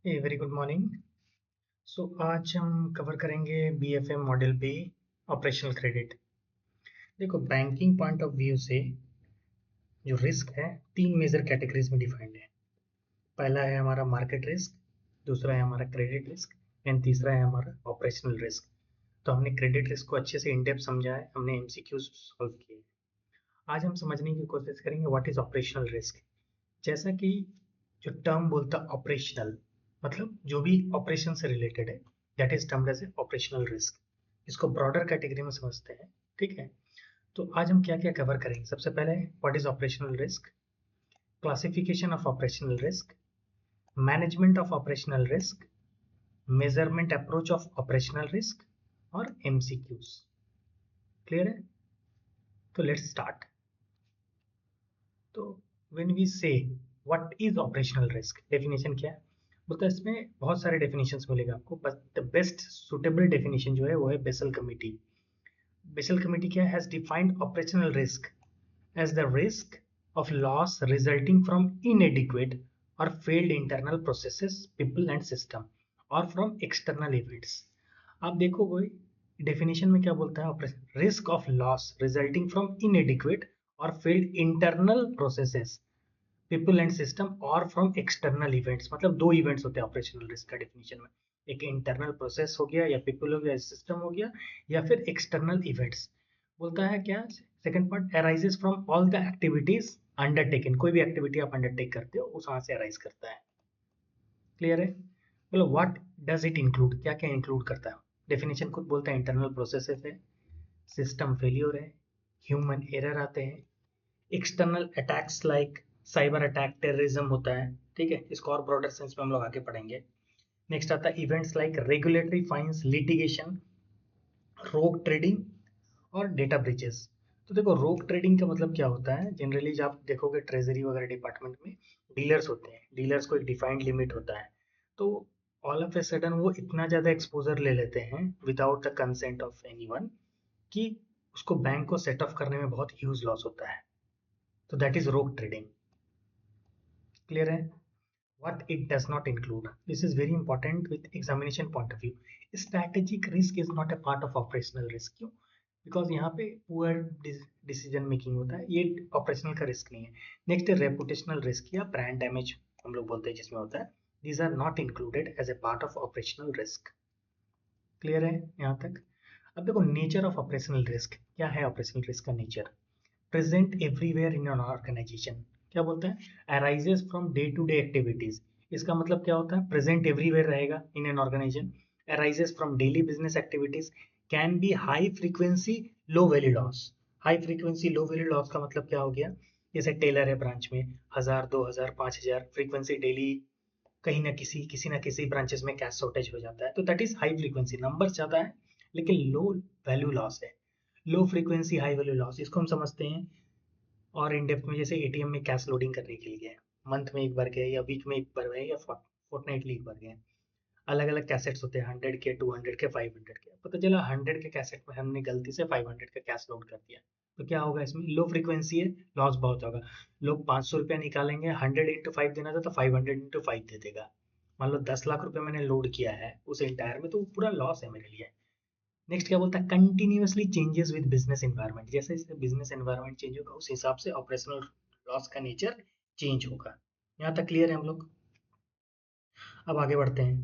Very good morning. सो आज हम cover करेंगे बीएफएम मॉडल पे ऑपरेशनल क्रेडिट। देखो, बैंकिंग पॉइंट ऑफ व्यू से जो रिस्क है तीन मेजर कैटेगरीज में डिफाइंड है। पहला है हमारा मार्केट रिस्क, दूसरा है हमारा क्रेडिट रिस्क एंड तीसरा है हमारा ऑपरेशनल रिस्क। तो हमने क्रेडिट रिस्क को अच्छे से इन डेप्थ समझा है, हमने एमसीक्यूज सॉल्व किए। आज हम समझने की कोशिश करेंगे व्हाट इज ऑपरेशनल रिस्क। जैसा कि जो टर्म बोलता है ऑपरेशनल, मतलब जो भी ऑपरेशन से रिलेटेड है, that is termed as a operational risk. इसको ब्रॉडर कैटेगरी में समझते हैं। ठीक है, तो आज हम क्या क्या कवर करेंगे। सबसे पहले what is operational risk, classification of operational risk, management of operational risk, measurement approach of operational risk और एमसीक्यूज। क्लियर है? तो लेट्स स्टार्ट। तो व्हेन वी से what is operational risk, definition क्या है बोलता है। इसमें बहुत सारे डेफिनेशंस मिलेगा आपको, बस द बेस्ट सुटेबल डेफिनेशन जो है वो है बेसल कमिटी। बेसल कमिटी क्या has defined operational risk as the risk of loss resulting from inadequate or failed internal processes, people and system or from external events। आप देखो कोई definition में क्या बोलता है, risk of loss resulting from inadequate और failed internal processes, people and system और from external events. मतलब दो इवेंट्स होते हैं ऑपरेशनल रिस्क का डेफिनेशन में, एक इंटरनल प्रोसेस हो गया या पीपल हो गया, सिस्टम हो गया, या फिर एक्सटर्नल इवेंट्स। बोलता है क्या, second part, arises from all the activities undertaken. कोई भी एक्टिविटी आप अंडरटेक करते हो उस वहां से अराइज करता है। क्लियर है? बोलो व्हाट डज इट इंक्लूड, क्या क्या इंक्लूड करता है। डेफिनेशन खुद बोलता है इंटरनल प्रोसेसेस है, सिस्टम फेलियर है, ह्यूमन एरर आते हैं, external attacks like cyber attack, terrorism होता है। ठीक है, इसको और ब्रॉडर सेंस में हम लोग आगे पढ़ेंगे। नेक्स्ट आता है events like regulatory fines, litigation, rogue trading और डेटा ब्रीचेस। तो देखो, रोग ट्रेडिंग का मतलब क्या होता है। जनरली जब आप देखोगे ट्रेजरी वगैरह डिपार्टमेंट में डीलर्स होते हैं, डीलर्स को एक डिफाइंड लिमिट होता है। तो ऑल ऑफ ए सडन वो इतना ज्यादा एक्सपोजर ले लेते हैं without the consent of anyone कि उसको बैंक को सेट ऑफ करने में बहुत ह्यूज लॉस होता है। तो दैट इज रोग ट्रेडिंग। क्लियर है? what it does not include, this is very important with examination point of view। strategic risk is not a part of operational risk। क्यों? Because यहाँ पे पुअर डिसीजन मेकिंग होता है, ये operational का risk नहीं है। नेक्स्ट है रेपुटेशनल रिस्क या ब्रांड डैमेज हम लोग बोलते हैं जिसमें होता है, these are not included as a part of operational risk. Clear है यहाँ तक? अब देखो नेचर ऑफ ऑपरेशनल रिस्क क्या है। ऑपरेशनल रिस्क का nature, present everywhere in an organisation. क्या बोलता है, arises from day to day activities. इसका मतलब क्या होता है, प्रेजेंट एवरीवेयर रहेगा in an organisation, arises from daily business activities, can be high frequency low value loss. High frequency low value loss का मतलब क्या हो गया, जैसे टेलर है ब्रांच में, 1000 2000 5000 फ्रीक्वेंसी डेली, कहीं ना किसी ब्रांचेस में कैश शॉर्टेज हो जाता है, तो that is high frequency, number ज्यादा है लेकिन लो वैल्यू लॉस है। Low frequency high value loss, इसको हम समझते हैं और इन डेप्थ में, जैसे एटीएम में कैश लोडिंग करने के लिए मंथ में एक बार गए या वीक में एक बार गए या फोर्टनाइटली एक बार गए। अलग अलग कैसेट्स होते हैं, 100 के 200 के 500 के। पता चला 100 के कैसेट में हमने गलती से 500 का कैश लोड कर दिया, तो क्या होगा, इसमें लो फ्रीक्वेंसी है, लॉस बहुत होगा। लोग 500 रुपया निकालेंगे, 100 × 5 देना था तो 500 × 5 दे देगा। मान लो 10 लाख रुपए मैंने लोड किया है उस इंटायर में, तो पूरा लॉस है मेरे लिए। नेक्स्ट क्या बोलता है, continuously changes with business environment. जैसे जैसे बिजनेस एनवायरनमेंट चेंज होगा उस हिसाब से ऑपरेशनल लॉस का नेचर चेंज होगा। यहाँ तक क्लियर है हम लोग? अब आगे बढ़ते हैं।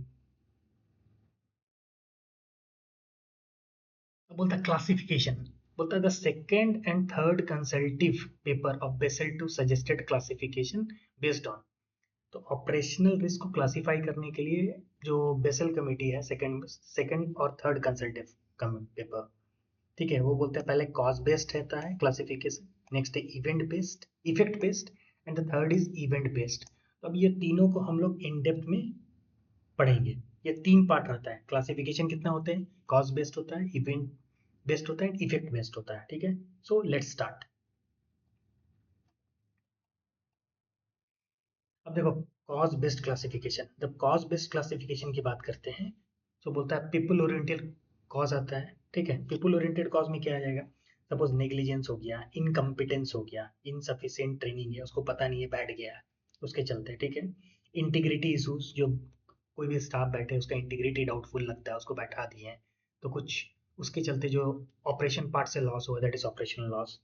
अब बोलता है क्लासिफिकेशन, बोलता है the second and third consultative paper of Basel two suggested classification based on. तो ऑपरेशनल रिस्क को क्लासिफाई करने के लिए जो बेसल कमेटी है, सेकेंड और थर्ड कंसल्टिव पेपर, ठीक है, वो बोलते हैं पहले कॉज बेस्ड रहता है क्लासिफिकेशन, नेक्स्ट है event based, effect based and the third is event based. तो अब ये तीनों को हम लोग इन डेप्थ में पढ़ेंगे। ये तीन पार्ट रहता है क्लासिफिकेशन। कितना होते हैं, कॉज बेस्ड होता है, इवेंट बेस्ड होता है, इफेक्ट बेस्ड होता है। ठीक है, सो लेट्स स्टार्ट। अब देखो, कॉज बेस्ड क्लासिफिकेशन, जब कॉज बेस्ड क्लासिफिकेशन की बात करते हैं तो बोलता है पीपल ओरिएंटेड कॉज आता है। ठीक है, पीपल ओरिएंटेड कॉज में क्या आ जाएगा, सपोज नेग्लिजेंस हो गया, इनकम्पिटेंस हो गया, इनसफिशिएंट ट्रेनिंग है, उसको पता नहीं है, बैठ गया उसके चलते। ठीक है, इंटीग्रिटी इशूज, जो कोई भी स्टाफ बैठे उसका इंटीग्रिटी डाउटफुल लगता है, उसको बैठा दिए हैं, तो कुछ उसके चलते जो ऑपरेशन पार्ट से लॉस हुआ, that is operational loss.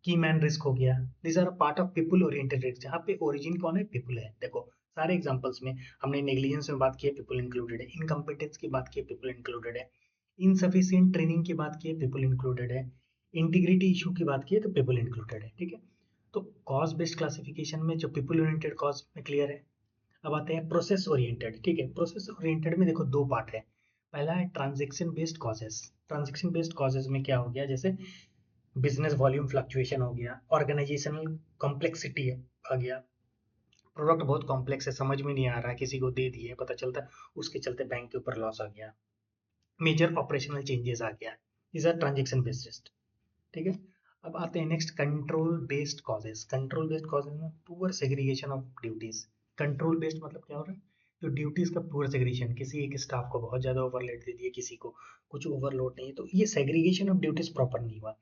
Key man risk हो गया, this are part of people oriented risk, जहाँ पे ओरिजिन कौन है, पीपल है। देखो सारे एग्जांपल्स में हमने नेग्लिजेंस में बात की है, पीपल इंक्लूडेड है, इनकम्पिटेंस की बात की है, पीपल इंक्लूडेड है, इनसफिशिएंट ट्रेनिंग की बात की है, पीपल इंक्लूडेड है, इंटीग्रिटी इशू की बात की है तो पीपल इंक्लूडेड है, ठीक है। तो कॉज बेस्ड क्लासिफिकेशन में जो पीपल ओरिएंटेड कॉज में क्लियर है। अब आते हैं प्रोसेस ओरिएंटेड, ठीक है। प्रोसेस ओरिएंटेड में देखो दो पार्ट है। पहला है transaction based causes. Transaction based causes में क्या हो गया, जैसे बिजनेस वॉल्यूम फ्लक्चुएशन हो गया, ऑर्गेनाइजेशनल कॉम्प्लेक्सिटी आ गया, प्रोडक्ट बहुत कॉम्प्लेक्स है, समझ में नहीं आ रहा है, किसी को दे दिए पता चलता है, उसके चलते बैंक के ऊपर लॉस आ गया, मेजर ऑपरेशनल चेंजेस आ गया, इज आर ट्रांजेक्शन बेस्ड, ठीक है। अब आते हैं next control based causes. Control based causes में poor segregation of duties. Control based मतलब क्या हो रहा है, जो ड्यूटीज का पुअर सेग्रीगेशन, किसी एक स्टाफ को बहुत ज्यादा ओवरलोड दे दिया, किसी को कुछ ओवरलोड नहीं है, तो ये सेग्रीगेशन ऑफ ड्यूटीज प्रॉपर नहीं हुआ।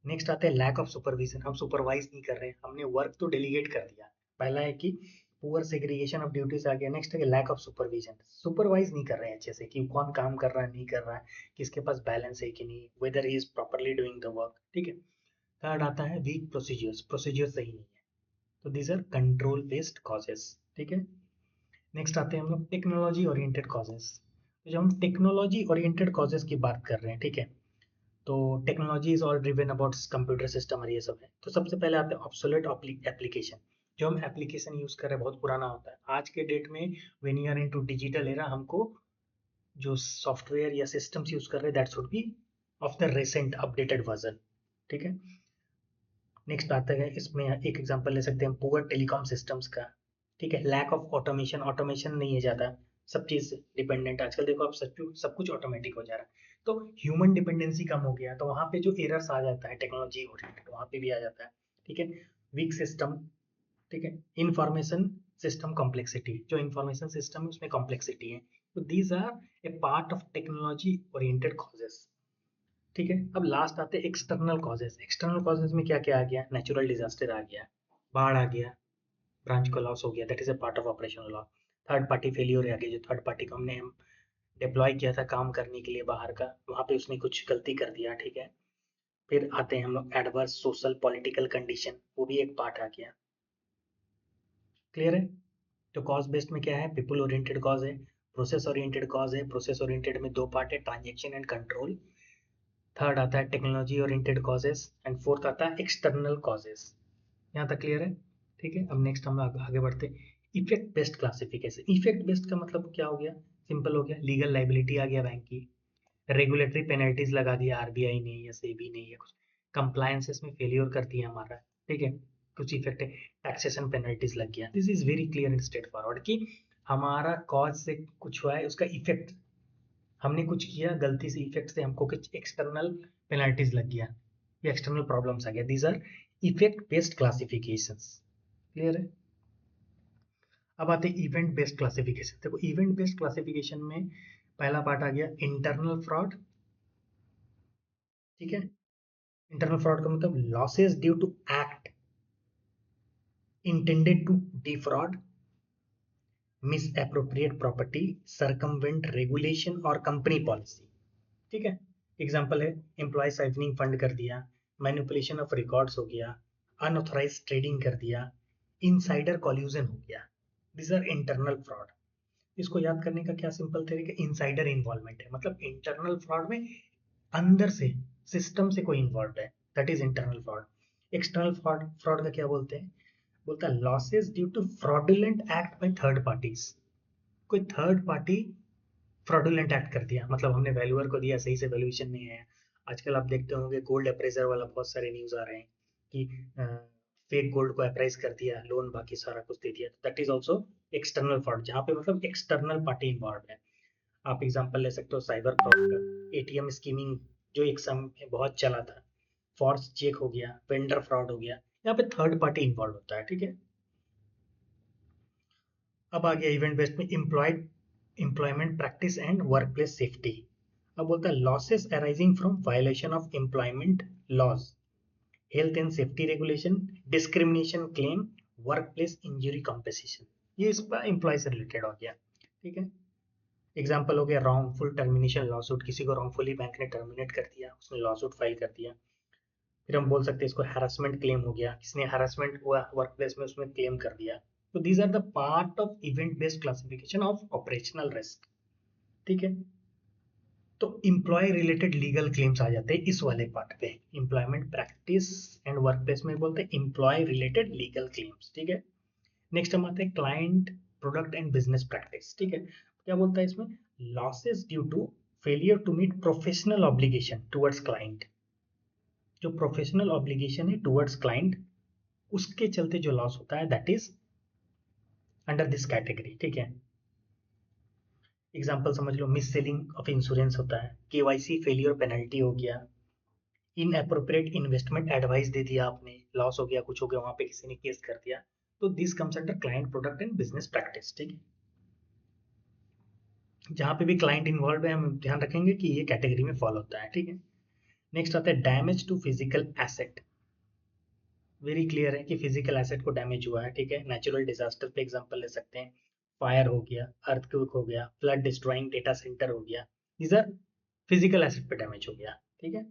नेक्स्ट आता है लैक ऑफ सुपरविजन, हम सुपरवाइज नहीं कर रहे हैं, हमने वर्क तो डेलीगेट कर दिया। पहला है कि पुअर सेग्रीगेशन ऑफ ड्यूटीज आ गया, नेक्स्ट है लैक ऑफ सुपरविजन, सुपरवाइज नहीं कर रहे हैं अच्छे से कि कौन काम कर रहा है नहीं कर रहा है, किसके पास बैलेंस है कि नहीं, weather he is properly doing the work, ठीक है। थर्ड आता है वीक प्रोसीजर्स, प्रोसीजर सही नहीं है, तो these are control based causes, ठीक है। नेक्स्ट आते हैं हम लोग टेक्नोलॉजी ओरिएंटेड कॉजेस। तो जब हम टेक्नोलॉजी ओरिएंटेड कॉजेस की बात कर रहे हैं, ठीक है, तो technology is all driven about computer system और ये सब है। तो सबसे पहले आते हैं ऑब्सोलेट एप्लीकेशन। जो हम एप्लीकेशन यूज कर रहे हैं बहुत पुराना होता है आज के डेट में, when you are into digital era, हमको जो सॉफ्टवेयर या सिस्टम्स यूज कर रहे हैं that should be of the recent updated version, ठीक है। नेक्स्ट आता है, इसमें एक एग्जांपल ले सकते हैं पुअर टेलीकॉम सिस्टम्स का, ठीक है। लैक ऑफ ऑटोमेशन, ऑटोमेशन नहीं है ज़्यादा, सब चीज़ डिपेंडेंट आजकल देखो आप, सब कुछ ऑटोमेटिक हो जा रहा है, तो ह्यूमन डिपेंडेंसी कम हो गया, तो वहाँ पे जो एरर्स आ जाता है टेक्नोलॉजी ओरिएंटेड वहाँ पे भी आ जाता है, ठीक है। वीक सिस्टम, ठीक है। इंफॉर्मेशन सिस्टम कॉम्प्लेक्सिटी, जो इंफॉर्मेशन सिस्टम है उसमें कॉम्प्लेक्सिटी है, तो these are a part of technology oriented causes, ठीक है। अब लास्ट आते हैं एक्सटर्नल कॉजेस। एक्सटर्नल कॉजेस में क्या क्या आ गया, नेचुरल डिजास्टर आ गया, बाढ़ आ गया, ब्रांच को लॉस हो गया, that is a part of operational loss. Third party failure आ गया, जो थर्ड पार्टी को हमने डिप्लॉय किया था काम करने के लिए बाहर का, वहाँ पे उसने कुछ गलती कर दिया, ठीक है। फिर आते हैं हम लोग एडवर्स सोशल पॉलिटिकल कंडीशन, वो भी एक पार्ट आ गया, क्लियर है। तो कॉज बेस्ड में क्या है, पीपल ओरिएंटेड कॉज है, प्रोसेस ओरिएंटेड कॉज है, प्रोसेस ओरिएंटेड में दो पार्ट है, ट्रांजेक्शन एंड कंट्रोल। थर्ड आता है technology oriented causes, and fourth आता है एक्सटर्नल कॉजेस। यहाँ तक क्लियर है, ठीक है। अब नेक्स्ट हम आगे बढ़ते हैं, effect based classification. Effect based का मतलब क्या हो गया, सिंपल हो गया, लीगल लाइबिलिटी आ गया बैंक की, रेगुलेटरी पेनल्टीज लगा दिया आरबीआई ने या सेबी ने या कुछ, कंप्लायंसेस में फेलियर कर दिया हमारा, ठीक है, कुछ इफेक्ट है, टैक्सेशन पेनल्टीज लग गया। This is very clear and straight forward कि हमारा कॉज से कुछ हुआ है, उसका इफेक्ट, हमने कुछ किया गलती से, इफेक्ट से हमको कुछ एक्सटर्नल पेनल्टीज लग गया या एक्सटर्नल प्रॉब्लम्स आ गया, these are effect based classifications, clear है। अब आते हैं इवेंट बेस्ड क्लासिफिकेशन। देखो इवेंट बेस्ड क्लासिफिकेशन में पहला पार्ट आ गया इंटरनल फ्रॉड, ठीक है। इंटरनल फ्रॉड का मतलब losses due to act intended to defraud, misappropriate property, circumvent regulation और कंपनी पॉलिसी, ठीक है। एग्जांपल है एम्प्लॉय साइफनिंग फंड कर दिया, मैनिपुलेशन ऑफ रिकॉर्ड्स हो गया, अनऑथराइज ट्रेडिंग कर दिया, इनसाइडर कॉल्यूजन हो गया, दिस आर इंटरनल फ्रॉड। इसको याद करने का क्या सिंपल तरीका, इनसाइडर इन्वॉल्वमेंट है, मतलब इंटरनल फ्रॉड में अंदर से सिस्टम से कोई इन्वॉल्व है, that is internal fraud. External fraud, fraud का क्या बोलते हैं, बोलता है losses due to fraudulent act by third parties. कोई थर्ड पार्टी फ्रॉडुलेंट एक्ट कर दिया, मतलब हमने वैल्यूअर को दिया, सही से वैल्यूएशन नहीं आया। आजकल आप देखते होंगे गोल्ड अप्रेजर वाला बहुत सारे न्यूज आ रहे हैं कि फेक गोल्ड को अप्राइज कर दिया, लोन बाकी सारा कुछ दे दिया, that is also external fraud, जहाँ पे मतलब एक्सटर्नल पार्टी इन्वॉल्व है। आप एग्जांपल ले सकते हो साइबर फ्रॉड का, एटीएम स्कीमिंग जो एक समय में बहुत चला था, फॉर्स चेक हो गया, वेंडर फ्रॉड हो गया, यहाँ पे थर्ड पार्टी इन्वॉल्व होता है, ठीक है। अब आ गया इवेंट बेस्ड में employment practice and workplace safety. अब बोलता है losses arising from violation of employment laws, health and safety regulation, discrimination claim, workplace injury compensation, ये इसका एम्प्लॉय से रिलेटेड हो गया, ठीक है। एग्जाम्पल हो गया रॉन्गफुल टर्मिनेशन लॉसूट, किसी को रॉन्गफुली बैंक ने टर्मिनेट कर दिया, उसने लॉसूट फाइल कर दिया। फिर हम बोल सकते हैं इसको हैरेसमेंट क्लेम हो गया, किसने हैरेसमेंट हुआ वर्क प्लेस में उसमें क्लेम कर दिया। तो these are the part of event based classification of operational risk. ठीक है, तो इम्प्लॉय रिलेटेड लीगल क्लेम्स आ जाते हैं इस वाले पार्ट पे। Employment practice and work place में बोलते हैं इम्प्लॉय रिलेटेड लीगल क्लेम्स। ठीक है, नेक्स्ट हम आते हैं client product and business practice. ठीक है, क्या बोलता है इसमें, losses due to failure to meet professional obligation towards client. जो प्रोफेशनल ऑब्लिगेशन है टुवर्ड्स क्लाइंट, उसके चलते जो लॉस होता है that is under this category. ठीक है, एग्जांपल समझ लो, मिस सेलिंग ऑफ इंश्योरेंस होता है, केवाईसी फेलियर पेनल्टी हो गया, इन अप्रोप्रिएट इन्वेस्टमेंट एडवाइस दे दिया आपने, लॉस हो गया, कुछ हो गया, वहां पे किसी ने केस कर दिया। तो this comes under client product and business practice. ठीक है, जहां पे भी क्लाइंट इन्वॉल्व है हम ध्यान रखेंगे कि ये कैटेगरी में फॉलो होता है। ठीक है, नेक्स्ट आता है damage to physical asset. Very clear है कि फिजिकल एसेट को डैमेज हुआ है। ठीक है, नेचुरल डिजास्टर पे एग्जांपल ले सकते हैं, फायर हो गया, अर्थक्वेक हो गया, फ्लड डिस्ट्रॉइंग डेटा सेंटर हो गया, दीज आर फिजिकल एसेट पे डैमेज हो गया। ठीक है,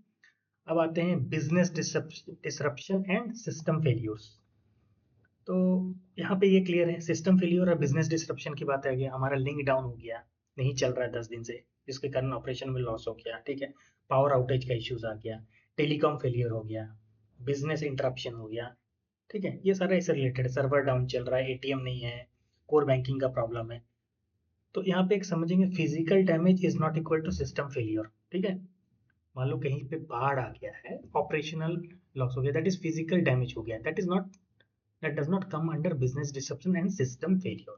अब आते हैं business disruption and system failures. तो यहाँ पे ये क्लियर है, सिस्टम फेलियर और बिजनेस डिसरप्शन की बात है, गया हमारा लिंक डाउन हो गया, नहीं चल रहा है 10 दिन से, जिसके कारण ऑपरेशन में लॉस हो गया। ठीक है, पावर आउटेज का इश्यूज आ गया, टेलीकॉम फेलियर हो गया, बिजनेस इंटरप्शन हो गया। ठीक है, ये सारा इससे रिलेटेड है, सर्वर डाउन चल रहा है, एटीएम नहीं है, कोर बैंकिंग का प्रॉब्लम है। तो यहाँ पे एक समझेंगे, physical damage is not equal to system failure. ठीक है, मान लो कहीं पे बाढ़ आ गया है, ऑपरेशनल लॉस हो गया, दैट इज फिजिकल डैमेज हो गया, that is not, that does not come under business disruption and system failure.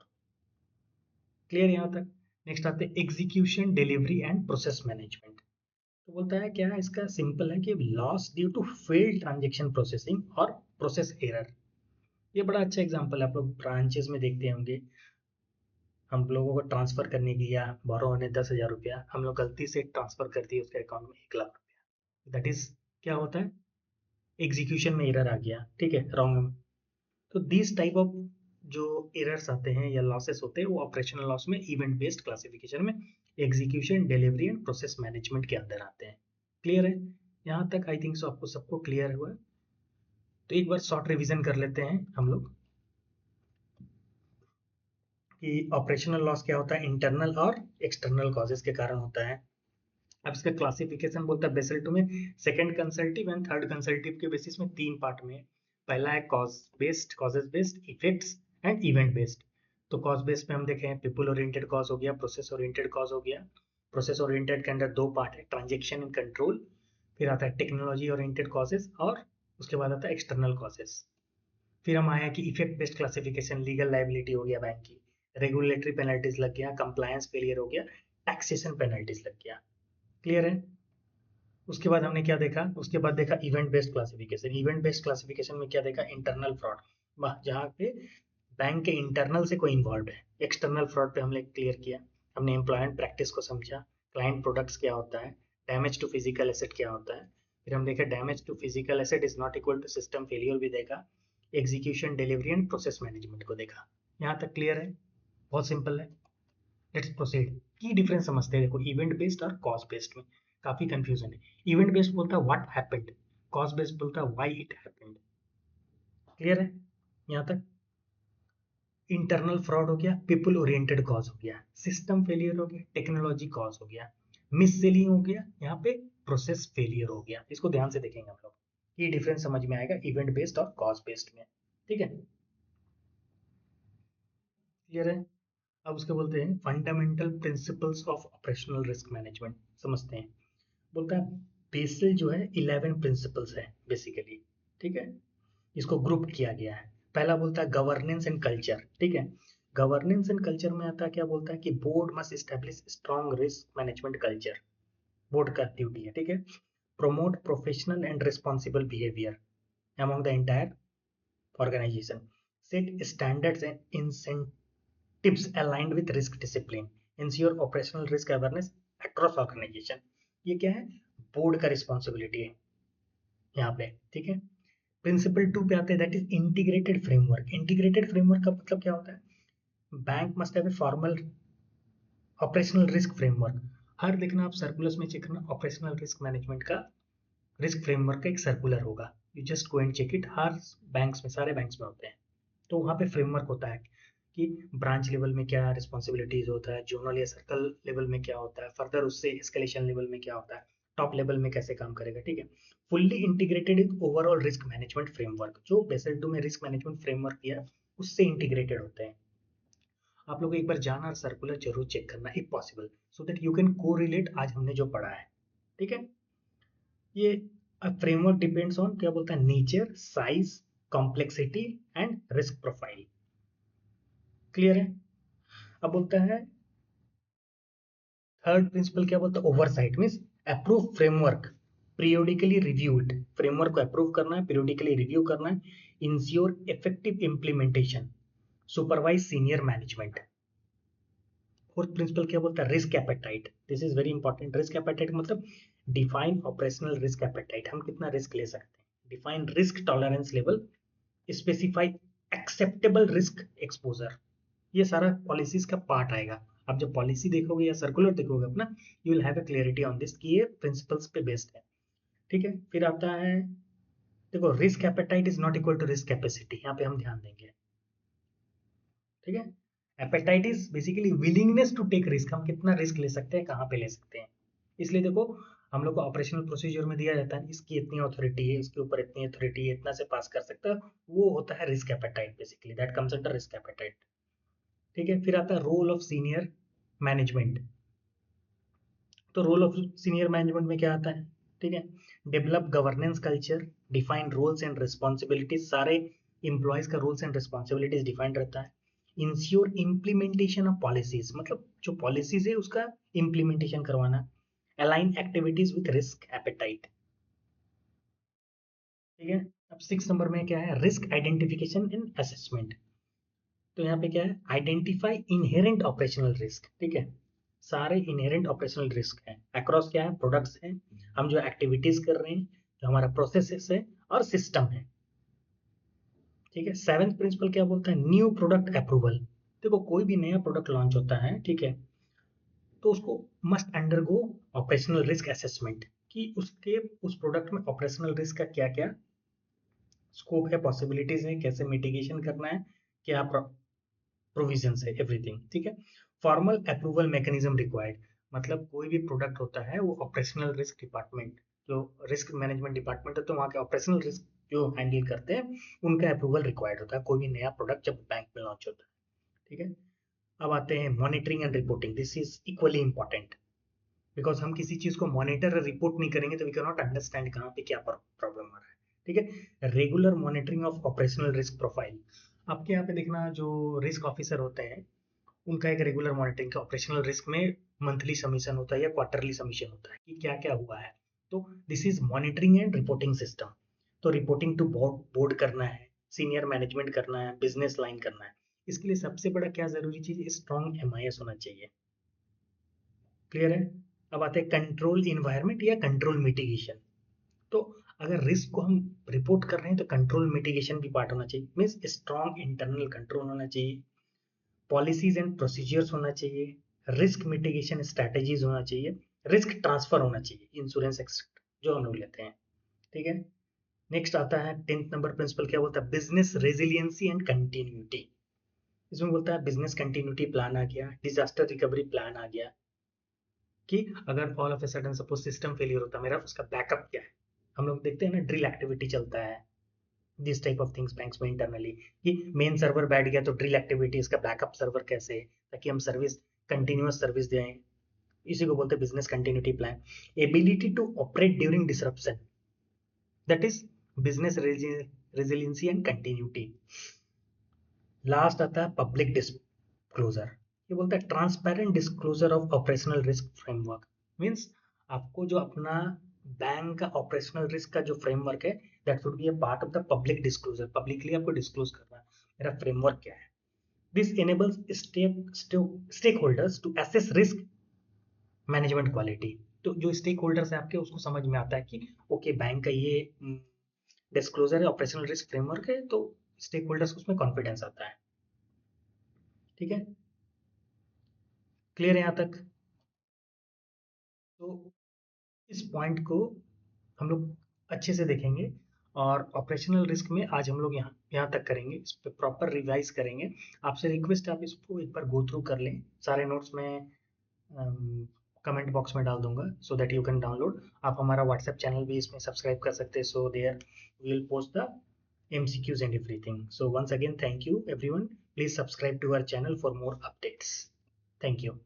Clear यहाँ तक। नेक्स्ट आते हैं execution delivery and process management. तो बोलता है क्या, इसका सिंपल है कि loss due to failed transaction processing और प्रोसेस एरर। ये बड़ा अच्छा एग्जांपल है, आप लोग ब्रांचेस में देखते होंगे, हम लोगों को ट्रांसफर करने की या बोरो होने 10,000 रुपया, हम लोग गलती से ट्रांसफर कर दिए उसके अकाउंट में 1,00,000 रुपया, दैट इज क्या होता है, एग्जीक्यूशन में एरर आ गया। ठीक है, रॉन्ग। तो दिस टाइप ऑफ जो एरर्स आते हैं या लॉसेस होते हैं वो ऑपरेशनल लॉस में इवेंट बेस्ड क्लासिफिकेशन में execution delivery and process management के अंदर आते हैं। क्लियर है यहाँ तक, आई थिंक सो आपको सबको क्लियर हुआ है। तो एक बार शॉर्ट रिवीजन कर लेते हैं हम लोग कि ऑपरेशनल लॉस क्या होता है, इंटरनल और एक्सटर्नल कॉजेस के कारण होता है। अब इसका क्लासिफिकेशन बोलता है बेसल 2 में सेकंड कंसल्टिव एंड थर्ड कंसल्टिव के बेसिस में 3 पार्ट में। पहला है cause based, causes based, effects and event based. तो कॉज बेस्ड में हम देखें पीपल ओरिएंटेड कॉज हो गया, प्रोसेस ओरिएंटेड कॉज हो गया। प्रोसेस ओरिएंटेड के अंदर 2 पार्ट है, ट्रांजेक्शन एंड कंट्रोल, फिर आता है टेक्नोलॉजी ओरिएंटेड कॉजेस, और उसके बाद आता है एक्सटर्नल कॉजेस। फिर हम आया कि effect based classification, legal liability हो गया बैंक की, रेगुलेटरी पेनल्टीज लग गया, कंप्लायंस फेलियर हो गया, टैक्सेशन पेनल्टीज लग गया। क्लियर है। उसके बाद हमने क्या देखा, उसके बाद देखा event based classification. Event based classification में क्या देखा, इंटरनल फ्रॉड, जहाँ पे बैंक के इंटरनल से कोई इन्वॉल्व है। एक्सटर्नल फ्रॉड पे हमने क्लियर किया, हमने एम्प्लॉयमेंट प्रैक्टिस को समझा, क्लाइंट प्रोडक्ट्स क्या होता है, डैमेज टू फिजिकल एसेट क्या होता है, फिर हम देखा damage to physical asset is not equal to system failure भी देखा, execution delivery and process management को देखा। यहाँ तक क्लियर है, बहुत सिंपल है। Let's proceed. की डिफरेंस समझते हैं, देखो इवेंट बेस्ड और कॉज बेस्ड में काफी कंफ्यूजन है। इवेंट बेस्ड बोलता है व्हाट हैपेंड, कॉज बेस्ड बोलता है व्हाई इट हैपेंड। क्लियर है यहाँ तक। इंटरनल फ्रॉड हो गया, पीपल ओरिएंटेड कॉज हो गया, सिस्टम फेलियर हो गया, टेक्नोलॉजी कॉज हो गया, मिस सेलिंग हो गया, यहाँ पे प्रोसेस फेलियर हो गया। इसको ध्यान से देखेंगे हम लोग, ये डिफरेंस समझ में आएगा इवेंट बेस्ड और कॉज बेस्ड में। ठीक है, क्लियर है। अब उसके बोलते हैं fundamental principles of operational risk management, समझते हैं। बोलता है बेसिल जो है 11 प्रिंसिपल्स है बेसिकली। ठीक है, इसको ग्रुप किया गया है। पहला बोलता है गवर्नेंस एंड कल्चर। ठीक है, गवर्नेंस एंड कल्चर में आता है, क्या बोलता है कि board must establish strong risk management culture, board का ड्यूटी है। ठीक है, promote professional and responsible behavior among the entire organization, set standards and incentives aligned with risk discipline, ensure operational risk awareness across organization। ये क्या है, board का responsibility है यहाँ पे। ठीक है, प्रिंसिपल 2 पे आते हैं, that is integrated framework. Integrated framework का मतलब क्या होता है, bank must have a formal operational risk framework, हर देखना आप सर्कुलर्स में चेक करना, ऑपरेशनल रिस्क मैनेजमेंट का रिस्क फ्रेमवर्क का एक सर्कुलर होगा, you just go and check it, हर बैंक्स में, सारे बैंक्स में होते हैं। तो वहाँ पे फ्रेमवर्क होता है कि ब्रांच लेवल में क्या रिस्पॉन्सिबिलिटीज होता है, जोनल या सर्कल लेवल में क्या होता है, फर्दर उससे एस्केलेशन लेवल में क्या होता है, टॉप लेवल में कैसे काम करेगा, ठीक है। Fully integrated overall risk management framework, जो बेसल टू में रिस्क मैनेजमेंट फ्रेमवर्क किया उससे इंटीग्रेटेड होते हैं। आप लोग एक बार जाना और सर्कुलर जरूर चेक करना if possible, so that you can को रिलेट आज हमने जो पढ़ा है, ठीक है। ये फ्रेमवर्क डिपेंड्स ऑन क्या बोलता है, nature, size, complexity and risk profile. Clear है। अब बोलता है थर्ड प्रिंसिपल क्या बोलता है, oversight means approve framework, periodically review it, framework को अप्रूव करना है, पीरियोडिकली रिव्यू करना है, ensure effective implementation, supervise senior management. Fourth principle क्या बोलता है, risk appetite, this is very important. Risk appetite मतलब डिफाइन ऑपरेशनल रिस्क एपेटाइट, हम कितना रिस्क ले सकते हैं, define risk tolerance level, specify acceptable risk exposure. ये सारा पॉलिसीज का पार्ट आएगा। आप जब पॉलिसी देखोगे या सर्कुलर देखोगे अपना, you will have a clarity on this कि ये प्रिंसिपल्स पे बेस्ड है, ठीक है। फिर आता है, देखो risk appetite is not equal to risk capacity, यहाँ पे हम ध्यान देंगे, ठीक है। Appetite is basically willingness to take risk, हम कितना रिस्क ले सकते हैं, कहाँ पे ले सकते हैं। इसलिए देखो हम लोग को ऑपरेशनल प्रोसीजर में दिया जाता है इसकी इतनी अथॉरिटी है, इसके ऊपर इतनी अथॉरिटी है, इतना से पास कर सकता है, वो होता है risk appetite, basically that comes under risk appetite, ठीक है। फिर आता है रोल ऑफ सीनियर मैनेजमेंट। तो रोल ऑफ सीनियर मैनेजमेंट में क्या आता है, ठीक है, develop governance culture, define roles and responsibilities, सारे इंप्लॉयज का रोल्स एंड रिस्पॉन्सिबिलिटीज डिफाइंड रहता है। इंश्योर इम्प्लीमेंटेशन ऑफ पॉलिसीज, मतलब जो पॉलिसीज है उसका इम्प्लीमेंटेशन करवाना। Align activities with risk appetite, ठीक है। अब 6 नंबर में क्या है, रिस्क आइडेंटिफिकेशन एंड असेसमेंट। तो यहाँ पे क्या है, आइडेंटिफाई इनहेरेंट ऑपरेशनल रिस्क, ठीक है। सारे इनहेरेंट ऑपरेशनल रिस्क हैं अक्रॉस क्या है, प्रोडक्ट्स हैं, हम जो एक्टिविटीज कर रहे हैं, जो हमारा प्रोसेसेस है और सिस्टम है, ठीक है। सेवेंथ प्रिंसिपल क्या बोलता है, न्यू प्रोडक्ट अप्रूवल। देखो कोई भी नया प्रोडक्ट लॉन्च होता है, ठीक है, तो उसको must undergo operational risk assessment, कि उसके उस प्रोडक्ट में ऑपरेशनल रिस्क का क्या क्या स्कोप है, पॉसिबिलिटीज है, कैसे मिटिगेशन करना है, क्या प्रोविजंस है, एवरीथिंग, ठीक है। फॉर्मल अप्रूवल मैकेनिज्म रिक्वायर्ड, मतलब कोई भी प्रोडक्ट होता है वो ऑपरेशनल रिस्क डिपार्टमेंट, जो रिस्क मैनेजमेंट डिपार्टमेंट है, तो वहाँ के ऑपरेशनल रिस्क जो हैंडल करते हैं उनका अप्रूवल रिक्वायर्ड होता है कोई भी नया प्रोडक्ट जब बैंक में लॉन्च होता है, ठीक है। अब आते हैं monitoring and reporting, this is equally important, because हम किसी चीज को मॉनिटर और रिपोर्ट नहीं करेंगे तो वी कैन नॉट अंडरस्टैंड कहाँ पे क्या प्रॉब्लम आ रहा है, ठीक है। Regular monitoring of operational risk profile, आपके यहाँ पे देखना जो रिस्क ऑफिसर होते हैं उनका एक रेगुलर मॉनिटरिंग का ऑपरेशनल रिस्क में मंथली सबमिशन होता है या क्वार्टरली सबमिशन होता है कि क्या क्या हुआ है। तो this is monitoring and reporting system. तो रिपोर्टिंग टू बोर्ड करना है, सीनियर मैनेजमेंट करना है, बिजनेस लाइन करना है, इसके लिए सबसे बड़ा क्या जरूरी चीज, स्ट्रॉन्ग एमआईएस होना चाहिए। क्लियर है। अब आते हैं कंट्रोल इन्वायरमेंट या कंट्रोल मिटिगेशन। तो अगर रिस्क को हम रिपोर्ट कर रहे हैं तो कंट्रोल मिटिगेशन भी पार्ट होना चाहिए, मीन्स स्ट्रॉन्ग इंटरनल कंट्रोल होना चाहिए, पॉलिसीज एंड प्रोसीजर्स होना चाहिए, रिस्क मिटिगेशन स्ट्रेटेजीज होना चाहिए, रिस्क ट्रांसफर होना चाहिए, इंश्योरेंस एक्सेप्ट जो हम लोग लेते हैं, ठीक है। नेक्स्ट आता है 10th नंबर प्रिंसिपल क्या बोलता है, बिजनेस रेजिलियंसी एंड कंटिन्यूटी। इसमें बोलता है बिजनेस कंटिन्यूटी प्लान आ गया, डिजास्टर रिकवरी प्लान आ गया, कि अगर all of a sudden suppose system failure होता है मेरा, उसका बैकअप क्या है। हम लोग देखते हैं ना ड्रिल एक्टिविटी चलता है, this type of things banks में इंटरनली, कि मेन सर्वर बैठ गया तो ड्रिल एक्टिविटी इसका बैकअप सर्वर कैसे है, ताकि हम सर्विस कंटिन्यूअस सर्विस दें, इसी को बोलते हैं business continuity plan. Ability to operate during disruption, that is business resiliency and continuity. Last आता है पब्लिक डिस्क्लोजर, ये बोलता है transparent disclosure of operational risk framework, means आपको जो अपना बैंक का ऑपरेशनल रिस्क का जो फ्रेमवर्क है that should be a part of the public disclosure, publicly आपको डिस्क्लोज करना है मेरा फ्रेमवर्क क्या है। This enables stakeholders to assess risk management quality. तो जो स्टेक होल्डर्स है आपके उसको समझ में आता है कि ओके बैंक का ये डिस्क्लोजर है, ऑपरेशनल रिस्क फ्रेमवर्क है, तो स्टेक होल्डर्स को उसमें कॉन्फिडेंस आता है, ठीक है। क्लियर है यहाँ तक? तो इस पॉइंट को हम लोग अच्छे से देखेंगे और ऑपरेशनल रिस्क में आज हम लोग यहाँ तक करेंगे, इस पर प्रॉपर रिवाइज करेंगे। आपसे रिक्वेस्ट है आप इसको एक बार गो थ्रू कर लें। सारे नोट्स में कमेंट बॉक्स में डाल दूंगा so that you can download. आप हमारा व्हाट्सएप चैनल भी इसमें सब्सक्राइब कर सकते हैं, so there we will post the MCQs and everything. So once again, thank you everyone. Please subscribe to our channel for more updates. Thank you.